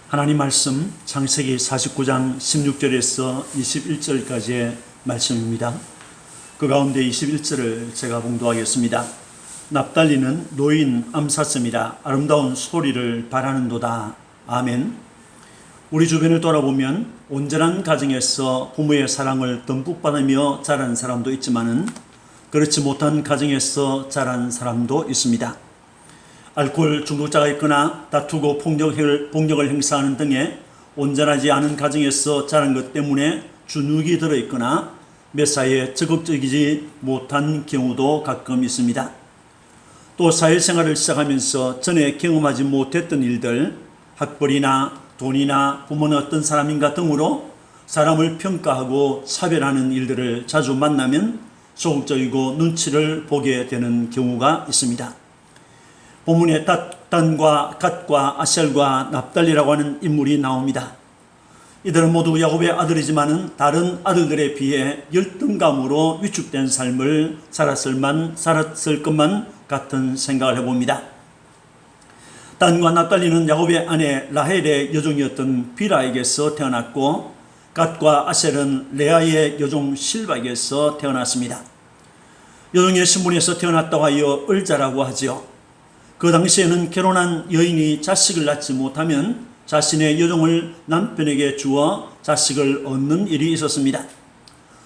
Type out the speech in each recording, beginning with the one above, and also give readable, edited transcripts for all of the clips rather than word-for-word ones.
하나님 말씀 창세기 49장 16절에서 21절까지의 말씀입니다. 그 가운데 21절을 제가 봉독하겠습니다. 납달리는 노인 암사슴이라 아름다운 소리를 바라는도다. 아멘. 우리 주변을 돌아보면 온전한 가정에서 부모의 사랑을 듬뿍 받으며 자란 사람도 있지만은 그렇지 못한 가정에서 자란 사람도 있습니다. 알코올 중독자가 있거나 다투고 폭력을 행사하는 등의 온전하지 않은 가정에서 자란 것 때문에 주눅이 들어있거나 매사에 적극적이지 못한 경우도 가끔 있습니다. 또 사회생활을 시작하면서 전에 경험하지 못했던 일들, 학벌이나 돈이나 부모는 어떤 사람인가 등으로 사람을 평가하고 차별하는 일들을 자주 만나면 소극적이고 눈치를 보게 되는 경우가 있습니다. 본문에 단과 갓과 아셀과 납달리라고 하는 인물이 나옵니다. 이들은 모두 야곱의 아들이지만은 다른 아들들에 비해 열등감으로 위축된 삶을 살았을 것만 같은 생각을 해봅니다. 단과 납달리는 야곱의 아내 라헬의 여종이었던 빌하에게서 태어났고, 갓과 아셀은 레아의 여종 실바에게서 태어났습니다. 여종의 신분에서 태어났다고 하여 을자라고 하지요. 그 당시에는 결혼한 여인이 자식을 낳지 못하면 자신의 여종을 남편에게 주어 자식을 얻는 일이 있었습니다.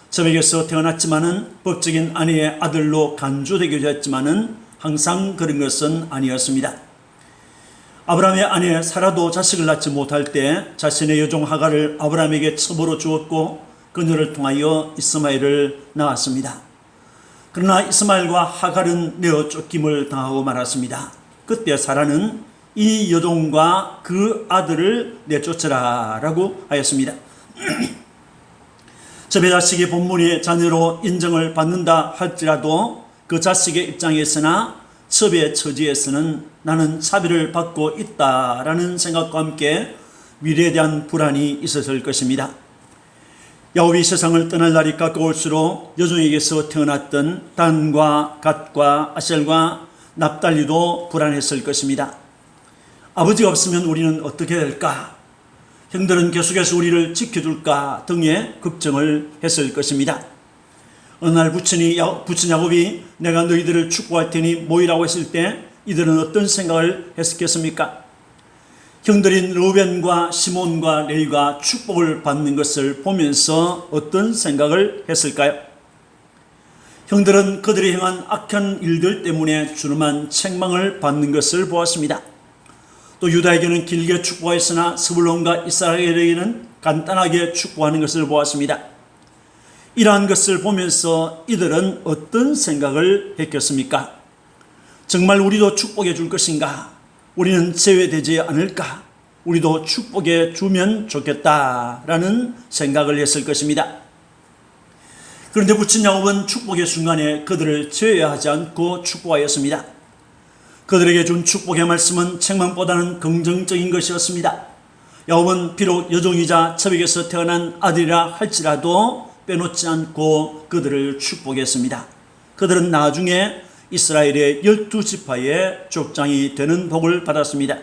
저에게서 태어났지만은 법적인 아내의 아들로 간주되기도 했지만은 항상 그런 것은 아니었습니다. 아브라함의 아내 사라도 자식을 낳지 못할 때 자신의 여종 하갈을 아브라함에게 첩으로 주었고 그녀를 통하여 이스마엘을 낳았습니다. 그러나 이스마엘과 하갈은 내어 쫓김을 당하고 말았습니다. 그때 사라는 이 여종과 그 아들을 내쫓으라 라고 하였습니다. 첩의 자식이 본문의 자녀로 인정을 받는다 할지라도 그 자식의 입장에서나 첩의 처지에서는 나는 차별을 받고 있다라는 생각과 함께 미래에 대한 불안이 있었을 것입니다. 야곱이 세상을 떠날 날이 가까울수록 여종에게서 태어났던 단과 갓과 아셀과 납달리도 불안했을 것입니다. 아버지가 없으면 우리는 어떻게 될까? 형들은 계속해서 우리를 지켜줄까? 등의 걱정을 했을 것입니다. 어느 날 부친 야곱이 내가 너희들을 축복할 테니 모이라고 했을 때 이들은 어떤 생각을 했겠습니까? 형들인 르우벤과 시몬과 레위가 축복을 받는 것을 보면서 어떤 생각을 했을까요? 형들은 그들이 행한 악한 일들 때문에 주름한 책망을 받는 것을 보았습니다. 또 유다에게는 길게 축복하였으나 스불론과 이스라엘에게는 간단하게 축복하는 것을 보았습니다. 이러한 것을 보면서 이들은 어떤 생각을 했겠습니까? 정말 우리도 축복해 줄 것인가? 우리는 제외되지 않을까? 우리도 축복해 주면 좋겠다라는 생각을 했을 것입니다. 그런데 부친 야곱은 축복의 순간에 그들을 제외하지 않고 축복하였습니다. 그들에게 준 축복의 말씀은 책망보다는 긍정적인 것이었습니다. 야곱은 비록 여종이자 첩에게서 태어난 아들이라 할지라도 빼놓지 않고 그들을 축복했습니다. 그들은 나중에 이스라엘의 12지파의 족장이 되는 복을 받았습니다.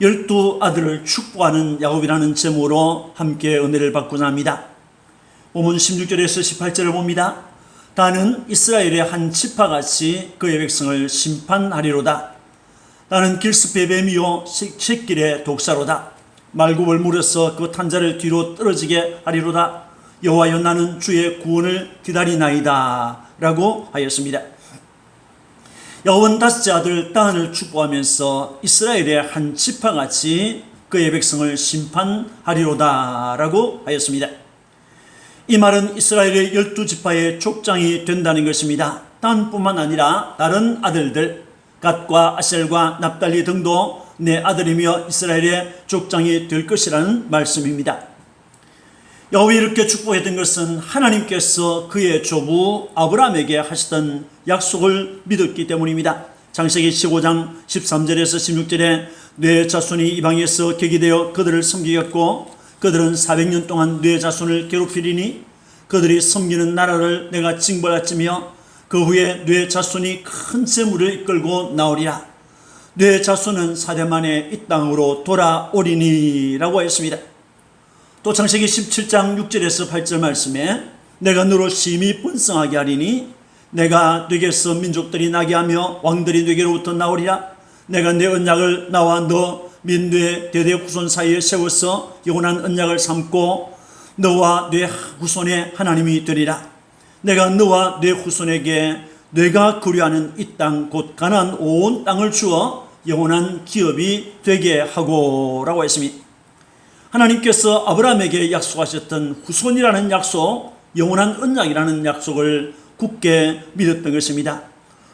12아들을 축복하는 야곱이라는 제목으로 함께 은혜를 받고자 합니다. 본문 16절에서 18절을 봅니다. 나는 이스라엘의 한 지파같이 그의 백성을 심판하리로다. 나는 길스페의 뱀이요 싯길의 독사로다. 말굽을 물어서 그 탄자를 뒤로 떨어지게 하리로다. 여호와여 나는 주의 구원을 기다리나이다 라고 하였습니다. 야곱은 다섯째 아들 다한을 축복하면서 이스라엘의 한 지파같이 그의 백성을 심판하리로다 라고 하였습니다. 이 말은 이스라엘의 12지파의 족장이 된다는 것입니다. 단뿐만 아니라 다른 아들들 갓과 아셀과 납달리 등도 내 아들이며 이스라엘의 족장이 될 것이라는 말씀입니다. 야곱이 이렇게 축복했던 것은 하나님께서 그의 조부 아브라함에게 하시던 약속을 믿었기 때문입니다. 창세기 15장 13절에서 16절에 내 자손이 이방에서 격이되어 그들을 섬기겠고 그들은 400년 동안 내 자손을 괴롭히리니 그들이 섬기는 나라를 내가 징벌할지며 그 후에 내 자손이 큰 재물을 이끌고 나오리라. 내 자손은 사대 만에 이 땅으로 돌아오리니라고 했습니다. 또 창세기 17장 6절에서 8절 말씀에 내가 너로 심히 번성하게 하리니 내가 네게서 민족들이 나게 하며 왕들이 네게로부터 나오리라. 내가 내 언약을 나와 너 민뇌 대대 후손 사이에 세워서 영원한 언약을 삼고 너와 네 후손의 하나님이 되리라. 내가 너와 네 후손에게 내가 그리하는 이 땅 곧 가나안 온 땅을 주어 영원한 기업이 되게 하고라고 했습니다. 하나님께서 아브라함에게 약속하셨던 후손이라는 약속, 영원한 언약이라는 약속을 굳게 믿었던 것입니다.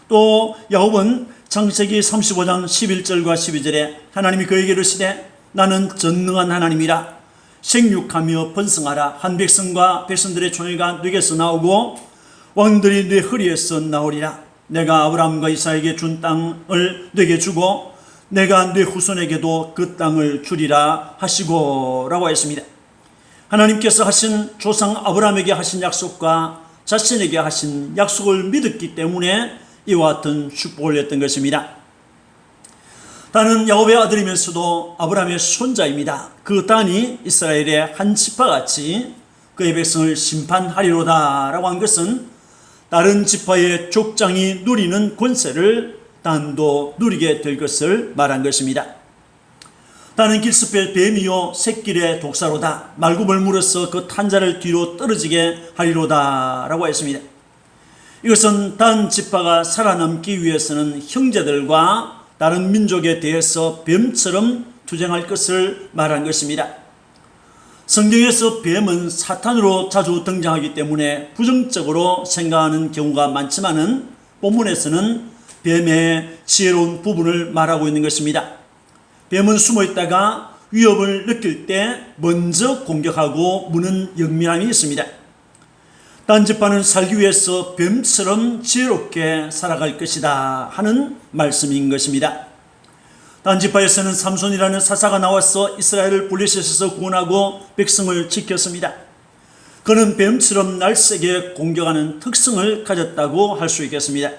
또 야곱은 창세기 35장 11절과 12절에 하나님이 그에게 이르시되 나는 전능한 하나님이라. 생육하며 번성하라. 한 백성과 백성들의 총회가 네게서 나오고 왕들이 네 허리에서 나오리라. 내가 아브라함과 이삭에게 준 땅을 네게 주고 내가 네 후손에게도 그 땅을 주리라 하시고라고 했습니다. 하나님께서 하신 조상 아브라함에게 하신 약속과 자신에게 하신 약속을 믿었기 때문에 이와 같은 축복을 했던 것입니다. 단은 야곱의 아들이면서도 아브라함의 손자입니다. 그 단이 이스라엘의 한 지파같이 그의 백성을 심판하리로다 라고 한 것은 다른 지파의 족장이 누리는 권세를 단도 누리게 될 것을 말한 것입니다. 단은 길습의 뱀이요 새끼의 독사로다. 말굽을 물어서 그 탄자를 뒤로 떨어지게 하리로다 라고 했습니다. 이것은 단 지파가 살아남기 위해서는 형제들과 다른 민족에 대해서 뱀처럼 투쟁할 것을 말한 것입니다. 성경에서 뱀은 사탄으로 자주 등장하기 때문에 부정적으로 생각하는 경우가 많지만은 본문에서는 뱀의 지혜로운 부분을 말하고 있는 것입니다. 뱀은 숨어 있다가 위협을 느낄 때 먼저 공격하고 무는 영민함이 있습니다. 단 지파는 살기 위해서 뱀처럼 지혜롭게 살아갈 것이다 하는 말씀인 것입니다. 단 지파에서는 삼손이라는 사사가 나와서 이스라엘을 블레셋에서 구원하고 백성을 지켰습니다. 그는 뱀처럼 날쌔게 공격하는 특성을 가졌다고 할 수 있겠습니다.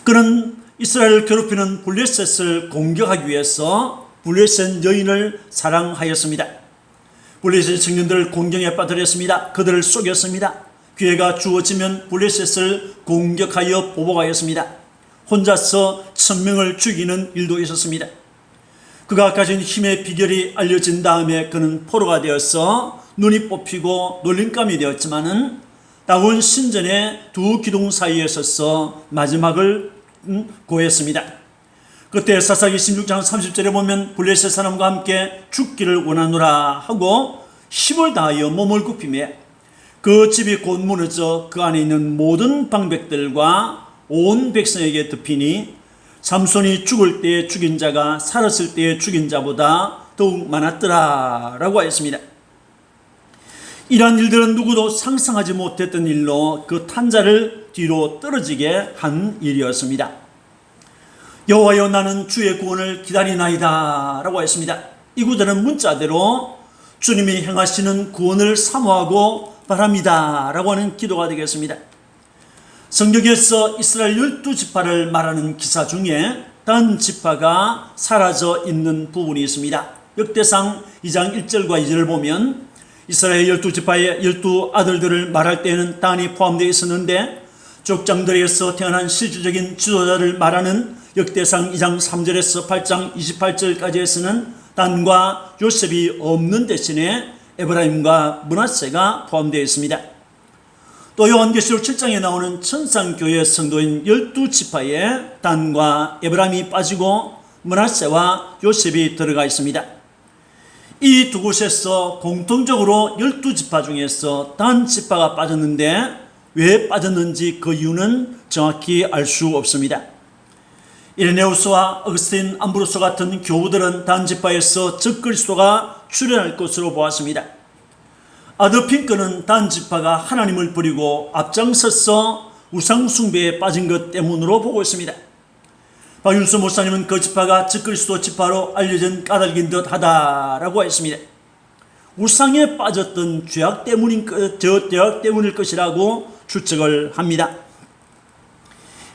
그는 이스라엘을 괴롭히는 블레셋을 공격하기 위해서 블레셋 여인을 사랑하였습니다. 블레셋 청년들을 공경에 빠뜨렸습니다. 그들을 속였습니다. 기회가 주어지면 블레셋을 공격하여 보복하였습니다. 혼자서 1000명을 죽이는 일도 있었습니다. 그가 가진 힘의 비결이 알려진 다음에 그는 포로가 되어서 눈이 뽑히고 놀림감이 되었지만은 다운 신전의 두 기둥 사이에 서서 마지막을 고했습니다. 그때 사사기 16장 30절에 보면 블레셋 사람과 함께 죽기를 원하노라 하고 힘을 다하여 몸을 굽히매 그 집이 곧 무너져 그 안에 있는 모든 방백들과 온 백성에게 덮이니 삼손이 죽을 때에 죽인 자가 살았을 때에 죽인 자보다 더욱 많았더라 라고 하였습니다. 이러한 일들은 누구도 상상하지 못했던 일로 그 탄자를 뒤로 떨어지게 한 일이었습니다. 여호와여 나는 주의 구원을 기다리나이다 라고 했습니다. 이 구절은 문자대로 주님이 행하시는 구원을 사모하고 바랍니다 라고 하는 기도가 되겠습니다. 성경에서 이스라엘 12지파를 말하는 기사 중에 단 지파가 사라져 있는 부분이 있습니다. 역대상 2장 1절과 2절을 보면 이스라엘 12지파의 12아들들을 말할 때에는 단이 포함되어 있었는데 족장들에서 태어난 실질적인 지도자를 말하는 역대상 2장 3절에서 8장 28절까지에서는 단과 요셉이 없는 대신에 에브라임과 므낫세가 포함되어 있습니다. 또 요한계시록 7장에 나오는 천상교회 성도인 12지파에 단과 에브라임이 빠지고 므낫세와 요셉이 들어가 있습니다. 이 두 곳에서 공통적으로 12지파 중에서 단 지파가 빠졌는데 왜 빠졌는지 그 이유는 정확히 알 수 없습니다. 이레네우스와 어거스틴 암브로스 같은 교우들은 단 지파에서 적그리스도가 출현할 것으로 보았습니다. 아더 핑크는 단 지파가 하나님을 버리고 앞장서서 우상 숭배에 빠진 것 때문으로 보고 있습니다. 박윤수 목사님은 그 지파가 적그리스도 지파로 알려진 까닭인 듯 하다라고 했습니다. 우상에 빠졌던 죄악 때문일 것이라고 추측을 합니다.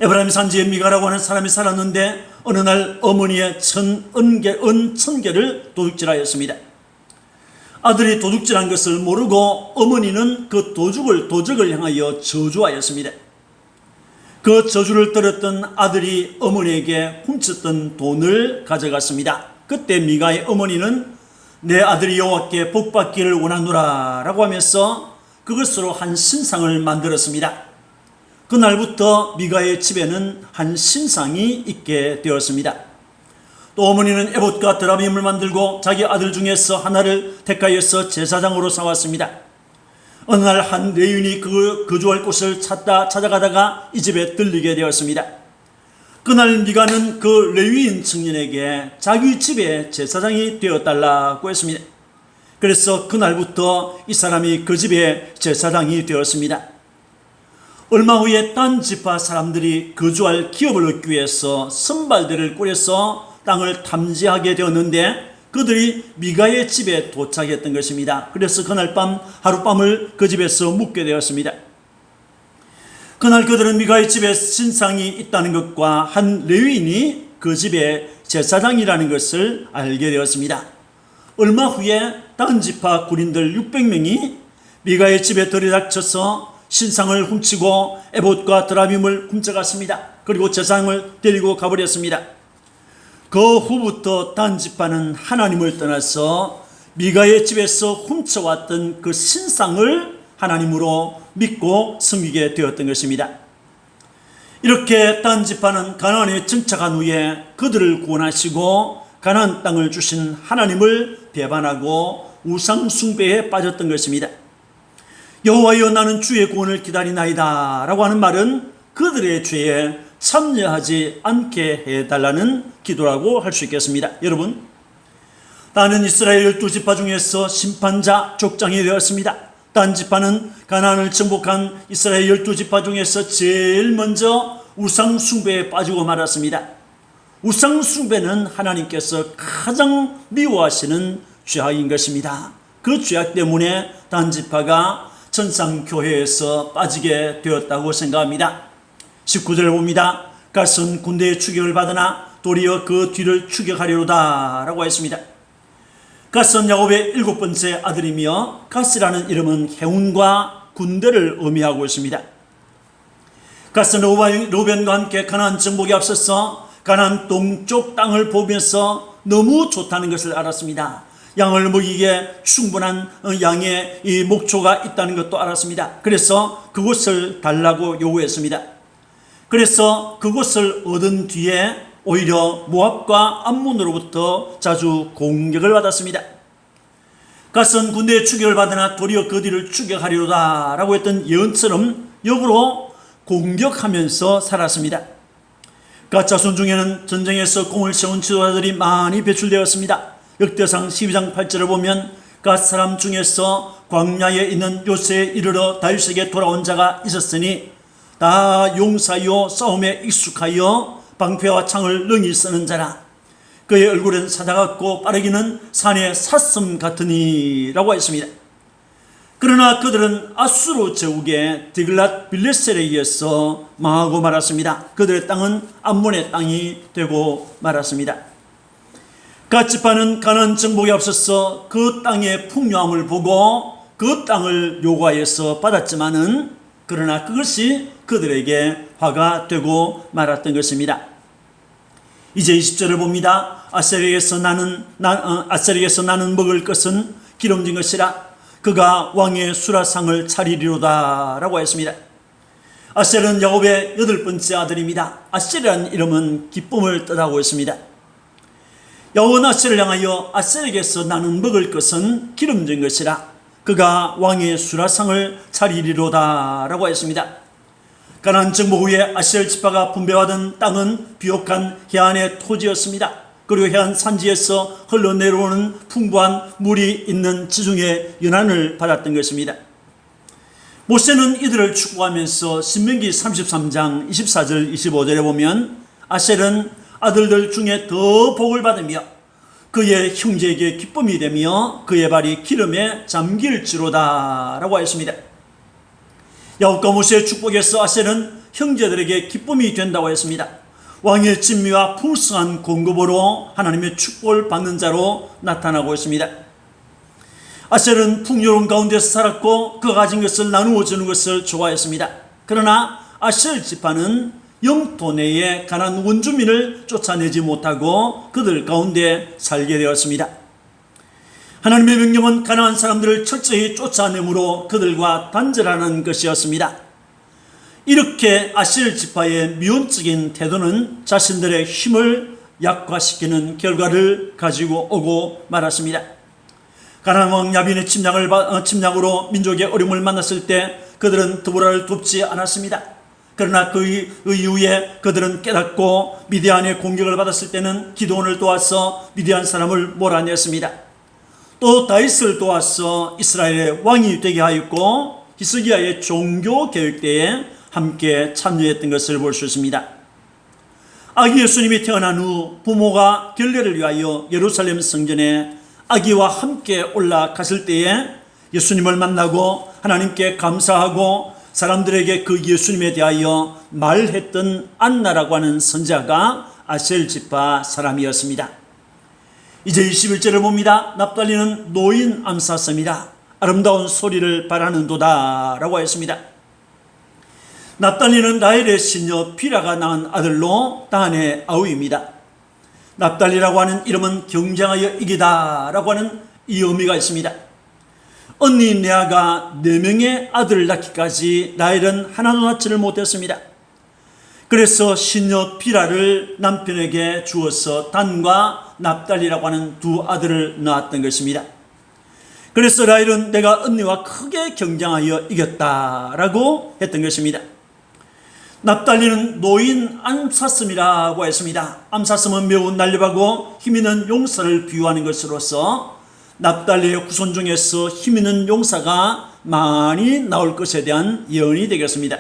에브라임 산지에 미가라고 하는 사람이 살았는데 어느 날 어머니의 천개를 도둑질하였습니다. 아들이 도둑질한 것을 모르고 어머니는 그 도적을 향하여 저주하였습니다. 그 저주를 들었던 아들이 어머니에게 훔쳤던 돈을 가져갔습니다. 그때 미가의 어머니는 내 아들이 여호와께 복받기를 원하노라 라고 하면서 그것으로 한 신상을 만들었습니다. 그날부터 미가의 집에는 한 신상이 있게 되었습니다. 또 어머니는 에봇과 드라빔을 만들고 자기 아들 중에서 하나를 택하여서 제사장으로 삼았습니다. 어느 날 한 레위인이 그 거주할 곳을 찾아가다가 이 집에 들리게 되었습니다. 그날 미가는 그 레위인 청년에게 자기 집에 제사장이 되어달라고 했습니다. 그래서 그날부터 이 사람이 그 집에 제사장이 되었습니다. 얼마 후에 딴 지파 사람들이 거주할 기업을 얻기 위해서 선발대를 꾸려서 땅을 탐지하게 되었는데 그들이 미가의 집에 도착했던 것입니다. 그래서 그날 밤 하룻밤을 그 집에서 묵게 되었습니다. 그날 그들은 미가의 집에 신상이 있다는 것과 한 레위인이 그 집의 제사장이라는 것을 알게 되었습니다. 얼마 후에 딴 지파 군인들 600명이 미가의 집에 들이닥쳐서 신상을 훔치고 에봇과 드라빔을 훔쳐갔습니다. 그리고 제사장을 데리고 가버렸습니다. 그 후부터 단 지파는 하나님을 떠나서 미가의 집에서 훔쳐왔던 그 신상을 하나님으로 믿고 섬기게 되었던 것입니다. 이렇게 단 지파는 가나안에 정착한 후에 그들을 구원하시고 가나안 땅을 주신 하나님을 배반하고 우상 숭배에 빠졌던 것입니다. 여호와여 나는 주의 구원을 기다리나이다 라고 하는 말은 그들의 죄에 참여하지 않게 해달라는 기도라고 할 수 있겠습니다. 여러분, 나는 이스라엘 12지파 중에서 심판자 족장이 되었습니다. 단 지파는 가나안을 정복한 이스라엘 12지파 중에서 제일 먼저 우상 숭배에 빠지고 말았습니다. 우상 숭배는 하나님께서 가장 미워하시는 죄악인 것입니다. 그 죄악 때문에 단 지파가 천상교회에서 빠지게 되었다고 생각합니다. 19절을 봅니다. 갓은 군대의 추격을 받으나 도리어 그 뒤를 추격하려다 라고 했습니다. 갓은 야곱의 7번째 아들이며 갓이라는 이름은 해운과 군대를 의미하고 있습니다. 갓은 로벤과 함께 가나안 정복에 앞서서 가나안 동쪽 땅을 보면서 너무 좋다는 것을 알았습니다. 양을 먹이기에 충분한 양의 이 목초가 있다는 것도 알았습니다. 그래서 그곳을 달라고 요구했습니다. 그래서 그곳을 얻은 뒤에 오히려 모압과 암몬으로부터 자주 공격을 받았습니다. 갓은 군대의 추격을 받으나 도리어 그 뒤를 추격하리로다 라고 했던 예언처럼 역으로 공격하면서 살았습니다. 갓 자손 중에는 전쟁에서 공을 세운 지도자들이 많이 배출되었습니다. 역대상 12장 8절을 보면 갓 사람 중에서 광야에 있는 요새에 이르러 다윗에게 돌아온 자가 있었으니 다 용사요 싸움에 익숙하여 방패와 창을 능히 쓰는 자라. 그의 얼굴은 사자같고 빠르기는 산의 사슴 같으니 라고 했습니다. 그러나 그들은 아수르 제국의 디글랏 빌레셀에 의해서 망하고 말았습니다. 그들의 땅은 암몬의 땅이 되고 말았습니다. 갓 지파는 가나안 정복에 앞서서 그 땅의 풍요함을 보고 그 땅을 요구하여서 받았지만은 그러나 그것이 그들에게 화가 되고 말았던 것입니다. 이제 20절을 봅니다. 아셀에게서 나는 먹을 것은 기름진 것이라. 그가 왕의 수라상을 차리리로다 라고 했습니다. 아셀은 야곱의 8번째 아들입니다. 아셀이라는 이름은 기쁨을 뜻하고 있습니다. 야곱은 아셀을 향하여 아셀에게서 나는 먹을 것은 기름진 것이라. 그가 왕의 수라상을 차리리로다 라고 했습니다. 가나안 정복 후에 아셀 지파가 분배받은 땅은 비옥한 해안의 토지였습니다. 그리고 해안 산지에서 흘러내려오는 풍부한 물이 있는 지중해 연안을 받았던 것입니다. 모세는 이들을 축복하면서 신명기 33장 24절 25절에 보면 아셀은 아들들 중에 더 복을 받으며 그의 형제에게 기쁨이 되며 그의 발이 기름에 잠길지로다 라고 하였습니다. 야곱과 모세의 축복에서 아셀은 형제들에게 기쁨이 된다고 했습니다. 왕의 진미와 풍성한 공급으로 하나님의 축복을 받는 자로 나타나고 있습니다. 아셀은 풍요로운 가운데서 살았고 그가 가진 것을 나누어 주는 것을 좋아했습니다. 그러나 아셀 지파는 영토 내에 가난한 원주민을 쫓아내지 못하고 그들 가운데 살게 되었습니다. 하나님의 명령은 가난한 사람들을 철저히 쫓아내므로 그들과 단절하는 것이었습니다. 이렇게 아셀 지파의 미온적인 태도는 자신들의 힘을 약화시키는 결과를 가지고 오고 말았습니다. 가나안 왕 야빈의 침략으로 민족의 어려움을 만났을 때 그들은 드보라를 돕지 않았습니다. 그러나 그 이후에 그들은 깨닫고 미디안의 공격을 받았을 때는 기드온을 도와서 미디안 사람을 몰아냈습니다. 또 다윗을 도와서 이스라엘의 왕이 되게 하였고 히스기야의 종교 개혁 때에 함께 참여했던 것을 볼 수 있습니다. 아기 예수님이 태어난 후 부모가 결례를 위하여 예루살렘 성전에 아기와 함께 올라갔을 때에 예수님을 만나고 하나님께 감사하고 사람들에게 그 예수님에 대하여 말했던 안나라고 하는 선자가 아셀 지파 사람이었습니다. 이제 21절을 봅니다. 납달리는 노인 암사슴이라 아름다운 소리를 바라는도다 라고 했습니다. 납달리는 라헬의 시녀 비라가 낳은 아들로 다한의 아우입니다. 납달리라고 하는 이름은 경쟁하여 이기다 라고 하는 이 의미가 있습니다. 언니 레아가 4명의 아들을 낳기까지 라헬은 하나도 낳지를 못했습니다. 그래서 시녀 비라를 남편에게 주어서 단과 납달리라고 하는 두 아들을 낳았던 것입니다. 그래서 라헬은 내가 언니와 크게 경쟁하여 이겼다라고 했던 것입니다. 납달리는 노인 암사슴이라고 했습니다. 암사슴은 매우 날렵하고 힘있는 용사를 비유하는 것으로서 납달리의 후손 중에서 힘있는 용사가 많이 나올 것에 대한 예언이 되겠습니다.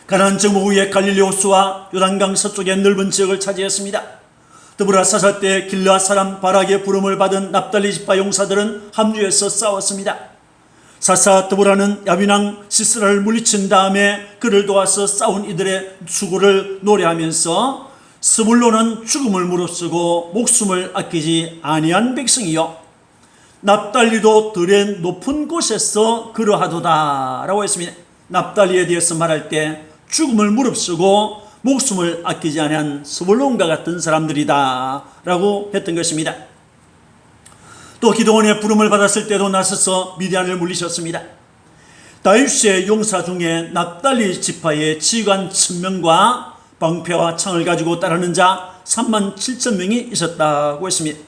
가나안 정복 후에 갈릴리 호수와 요단강 서쪽의 넓은 지역을 차지했습니다. 드보라 사사 때 길르앗 사람 바락의 부름을 받은 납달리 지파 용사들은 함주에서 싸웠습니다. 사사 드보라는 야빈왕 시스라를 물리친 다음에 그를 도와서 싸운 이들의 수고를 노래하면서 스불론은 죽음을 무릅쓰고 목숨을 아끼지 아니한 백성이요 납달리도 들의 높은 곳에서 그러하도다 라고 했습니다. 납달리에 대해서 말할 때 죽음을 무릅쓰고 목숨을 아끼지 아니한 스불론과 같은 사람들이다 라고 했던 것입니다. 또 기드온의 부름을 받았을 때도 나서서 미디안을 물리셨습니다. 다윗의 용사 중에 납달리 지파의 지휘관 1000명과 방패와 창을 가지고 따르는 자 37,000명이 있었다고 했습니다.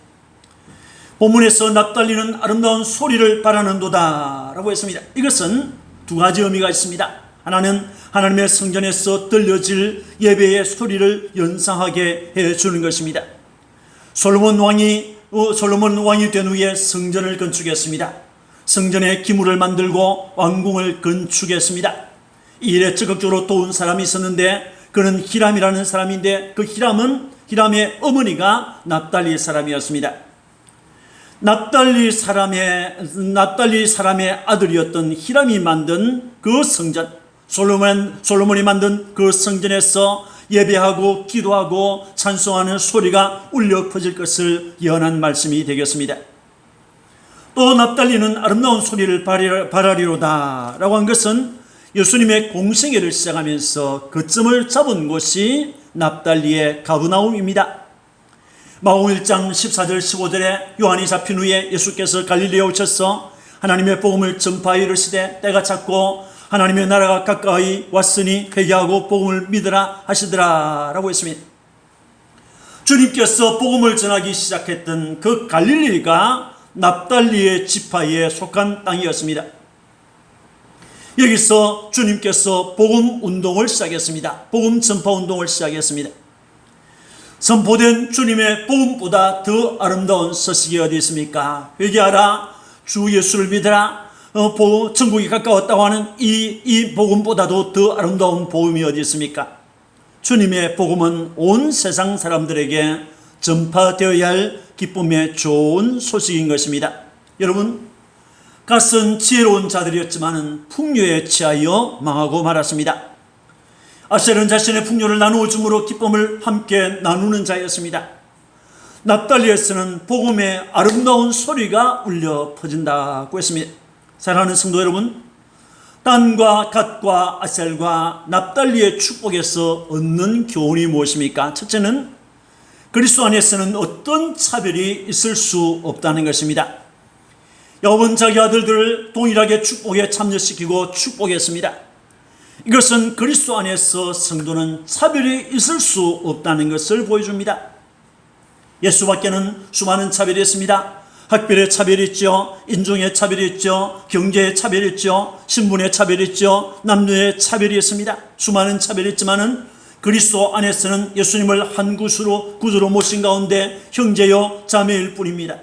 본문에서 납달리는 아름다운 소리를 바라는도다 라고 했습니다. 이것은 두 가지 의미가 있습니다. 하나는 하나님의 성전에서 들려질 예배의 소리를 연상하게 해주는 것입니다. 솔로몬 왕이 된 후에 성전을 건축했습니다. 성전에 기물을 만들고 왕궁을 건축했습니다. 이 일에 적극적으로 도운 사람이 있었는데 그는 히람이라는 사람인데 그 히람의 어머니가 납달리 사람이었습니다. 납달리 사람의 아들이었던 히람이 만든 그 성전, 솔로몬이 만든 그 성전에서 예배하고 기도하고 찬송하는 소리가 울려 퍼질 것을 예언한 말씀이 되겠습니다. 또 납달리는 아름다운 소리를 바라리로다 라고 한 것은 예수님의 공생애를 시작하면서 거점을 잡은 곳이 납달리의 가브나움입니다. 마가복음 1장 14절 15절에 요한이 잡힌 후에 예수께서 갈릴리에 오셔서 하나님의 복음을 전파하여 이르시되 때가 찼고 하나님의 나라가 가까이 왔으니 회개하고 복음을 믿으라 하시더라 라고 했습니다. 주님께서 복음을 전하기 시작했던 그 갈릴리가 납달리의 지파에 속한 땅이었습니다. 여기서 주님께서 복음 운동을 시작했습니다. 복음 전파 운동을 시작했습니다. 선포된 주님의 복음보다 더 아름다운 소식이 어디 있습니까? 회개하라, 주 예수를 믿으라, 천국이 가까웠다고 하는 이 복음보다도 더 아름다운 복음이 어디 있습니까? 주님의 복음은 온 세상 사람들에게 전파되어야 할 기쁨의 좋은 소식인 것입니다. 여러분, 갓은 지혜로운 자들이었지만 풍요에 취하여 망하고 말았습니다. 아셀은 자신의 풍요를 나누어 줌으로 기쁨을 함께 나누는 자였습니다. 납달리에서는 복음의 아름다운 소리가 울려 퍼진다고 했습니다. 사랑하는 성도 여러분, 단과 갓과 아셀과 납달리의 축복에서 얻는 교훈이 무엇입니까? 첫째는 그리스도 안에서는 어떤 차별이 있을 수 없다는 것입니다. 야곱은 자기 아들들을 동일하게 축복에 참여시키고 축복했습니다. 이것은 그리스도 안에서 성도는 차별이 있을 수 없다는 것을 보여줍니다. 예수 밖에는 수많은 차별이 있습니다. 학별의 차별이 있죠. 인종의 차별이 있죠. 경제의 차별이 있죠. 신분의 차별이 있죠. 남녀의 차별이 있습니다. 수많은 차별이 있지만은 그리스도 안에서는 예수님을 한 구주로 모신 가운데 형제요 자매일 뿐입니다.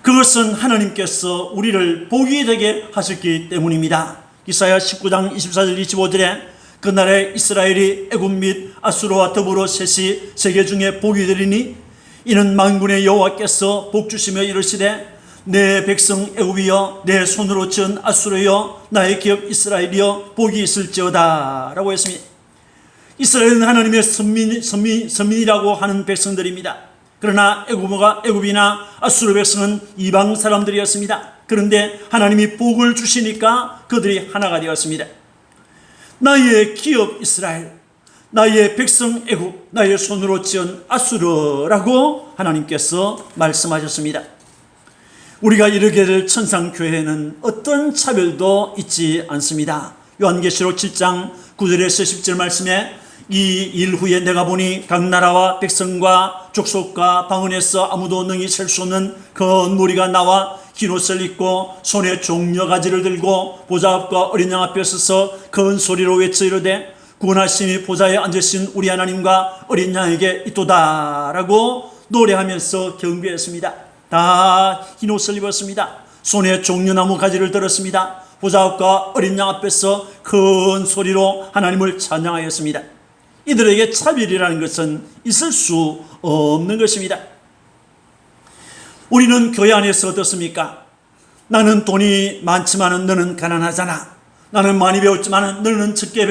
그것은 하나님께서 우리를 복이 되게 하셨기 때문입니다. 이사야 19장 24절 25절에 그날에 이스라엘이 애굽 및 아수르와 더불어 셋이 세계 중에 복이 되리니 이는 만군의 여호와께서 복주시며 이르시되 내 백성 애굽이여 내 손으로 지은 아수르여 나의 기업 이스라엘이여 복이 있을지어다 라고 했습니다. 이스라엘은 하나님의 선민이라고 하는 백성들입니다. 그러나 애굽이나 아수르 백성은 이방 사람들이었습니다. 그런데 하나님이 복을 주시니까 그들이 하나가 되었습니다. 나의 기업 이스라엘, 나의 백성 애굽, 나의 손으로 지은 아수르라고 하나님께서 말씀하셨습니다. 우리가 이르게 될 천상교회에는 어떤 차별도 있지 않습니다. 요한계시록 7장 9절에서 10절 말씀에 이 일 후에 내가 보니 각 나라와 백성과 족속과 방언에서 아무도 능히 셀 수 없는 큰 무리가 나와 흰 옷을 입고 손에 종려가지를 들고 보좌 앞과 어린 양 앞에 서서 큰 소리로 외쳐 이르되 구원하심이 보좌에 앉으신 우리 하나님과 어린 양에게 있도다 라고 노래하면서 경배했습니다. 다 흰 옷을 입었습니다. 손에 종려나무 가지를 들었습니다. 보좌 앞과 어린 양 앞에서 큰 소리로 하나님을 찬양하였습니다. 이들에게 차별이라는 것은 있을 수 없는 것입니다. 우리는 교회 안에서 어떻습니까? 나는 돈이 많지만 너는 가난하잖아. 나는 많이 배웠지만 너는 적게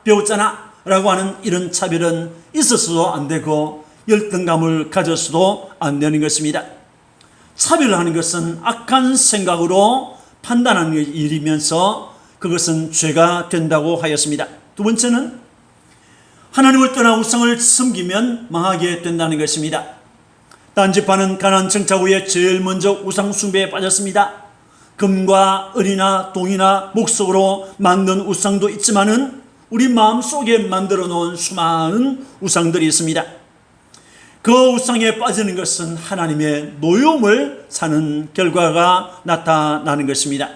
배웠잖아 라고 하는 이런 차별은 있어서도 안 되고 열등감을 가져서도 안 되는 것입니다. 차별하는 것은 악한 생각으로 판단하는 일이면서 그것은 죄가 된다고 하였습니다. 두 번째는 하나님을 떠나 우상을 섬기면 망하게 된다는 것입니다. 딴지파는 가나안 정착 후에 제일 먼저 우상 숭배에 빠졌습니다. 금과 은이나 동이나 목석으로 만든 우상도 있지만은 우리 마음속에 만들어 놓은 수많은 우상들이 있습니다. 그 우상에 빠지는 것은 하나님의 노여움을 사는 결과가 나타나는 것입니다.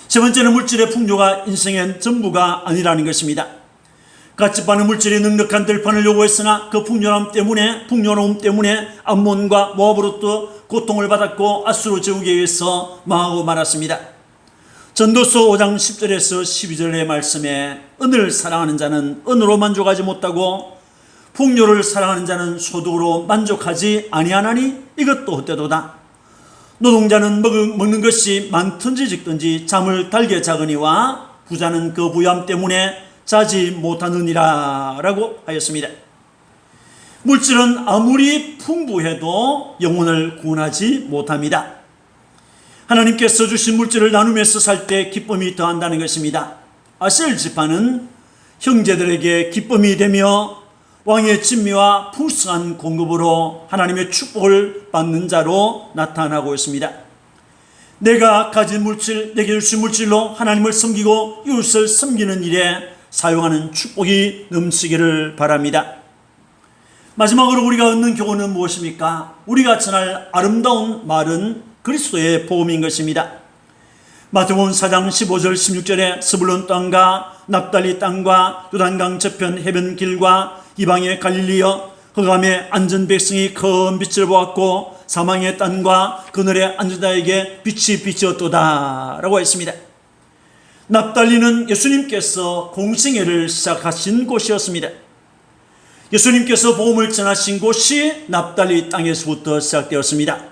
세 번째는 물질의 풍조가 인생의 전부가 아니라는 것입니다. 같이 파는 물질이 넉넉한 들판을 요구했으나 그 풍요로움 때문에 암몬과 모압으로부터 고통을 받았고 아수르 제국에 의해서 망하고 말았습니다. 전도서 5장 10절에서 12절의 말씀에 은을 사랑하는 자는 은으로 만족하지 못하고 풍요를 사랑하는 자는 소득으로 만족하지 아니하나니 이것도 헛되도다. 노동자는 먹는 것이 많든지 적든지 잠을 달게 자거니와 부자는 그 부유함 때문에 자지 못하느니라 라고 하였습니다. 물질은 아무리 풍부해도 영혼을 구원하지 못합니다. 하나님께서 주신 물질을 나누면서 살 때 기쁨이 더한다는 것입니다. 아셀 지파는 형제들에게 기쁨이 되며 왕의 진미와 풍성한 공급으로 하나님의 축복을 받는 자로 나타나고 있습니다. 내가 가진 물질, 내게 주신 물질로 하나님을 섬기고 이웃을 섬기는 일에 사용하는 축복이 넘치기를 바랍니다. 마지막으로 우리가 얻는 교훈은 무엇입니까? 우리가 전할 아름다운 말은 그리스도의 복음인 것입니다. 마태복음 4장 15절 16절에 스불론 땅과 납달리 땅과 요단강 저편 해변 길과 이방의 갈릴리여 흑암의 앉은 백성이 큰 빛을 보았고 사망의 땅과 그늘에 앉은 자에게 빛이 비치었도다 라고 했습니다. 납달리는 예수님께서 공생애를 시작하신 곳이었습니다. 예수님께서 복음을 전하신 곳이 납달리 땅에서부터 시작되었습니다.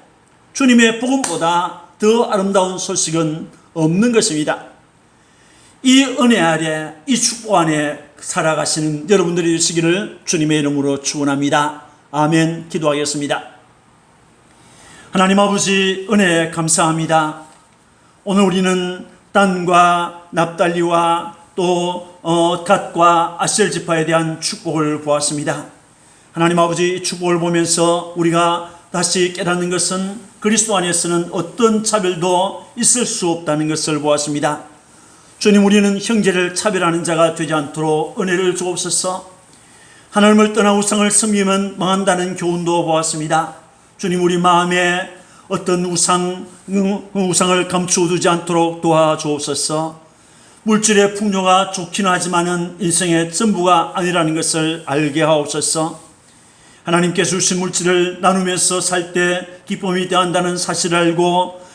주님의 복음보다 더 아름다운 소식은 없는 것입니다. 이 은혜 아래, 이 축복 안에 살아가시는 여러분들이 되시기를 주님의 이름으로 축원합니다. 아멘. 기도하겠습니다. 하나님 아버지, 은혜 감사합니다. 오늘 우리는 단과 납달리와 또 갓과 아셀 지파에 대한 축복을 보았습니다. 하나님 아버지, 축복을 보면서 우리가 다시 깨닫는 것은 그리스도 안에서는 어떤 차별도 있을 수 없다는 것을 보았습니다. 주님, 우리는 형제를 차별하는 자가 되지 않도록 은혜를 주옵소서. 하나님을 떠나 우상을 섬기면 망한다는 교훈도 보았습니다. 주님, 우리 마음에 어떤 우상을 감추어두지 않도록 도와주옵소서. 물질의 풍요가 좋기는 하지만은 인생의 전부가 아니라는 것을 알게 하옵소서. 하나님께서 주신 물질을 나누면서 살 때 기쁨이 더한다는 사실을 알고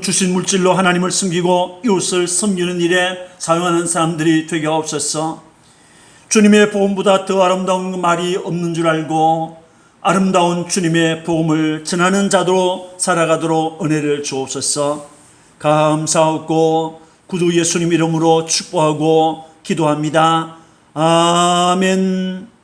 주신 물질로 하나님을 섬기고 이웃을 섬기는 일에 사용하는 사람들이 되게 하옵소서. 주님의 복음보다 더 아름다운 말이 없는 줄 알고 아름다운 주님의 복음을 전하는 자로 살아가도록 은혜를 주옵소서. 감사하고 구주 예수님 이름으로 축복하고 기도합니다. 아멘.